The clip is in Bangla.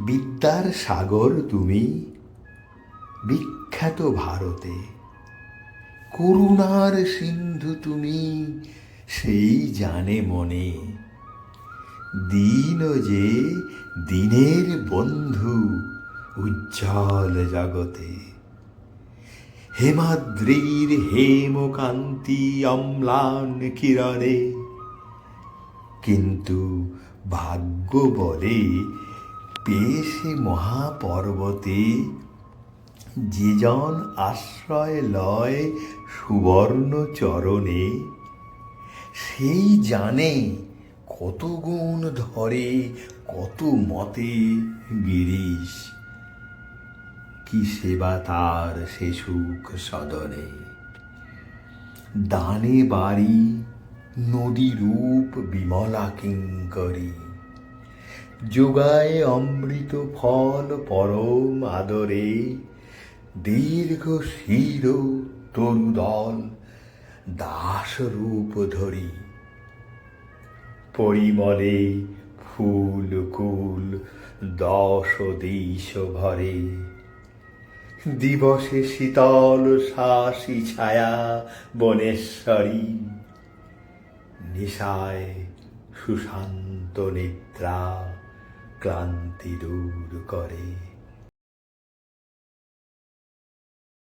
বিদ্যার সাগর তুমি, বিখ্যাত ভারতে। করুণার সিন্ধু তুমি, সেই জানে মনে। দীন যে দিনের বন্ধু, উজ্জ্বল জগতে। হেমাদ্রির হেমকান্তি অম্লান কিরণে, কিন্তু ভাগ্য বলে পেয়ে সে মহাপর্বতে যে জন আশ্রয় লয় সুবর্ণ চরণে, সেই জানে কত গুণ ধরে কত মতে গিরিশ। কি সেবা তার সে সুখ সদনে। দানে বাড়ি নদী রূপ বিমলা কিঙ্করী, যোগায় অমৃত ফল পরম আদরে। দীর্ঘ শির তরুদল দাস রূপ ধরি, পরিমলে ফুল কুল 10 দিশ ভরে। দিবসে শীতল শাসী ছায়া বনেশ্বরী, নিশায় সুশান্ত নিদ্রা ক্লান্তি দূর করে।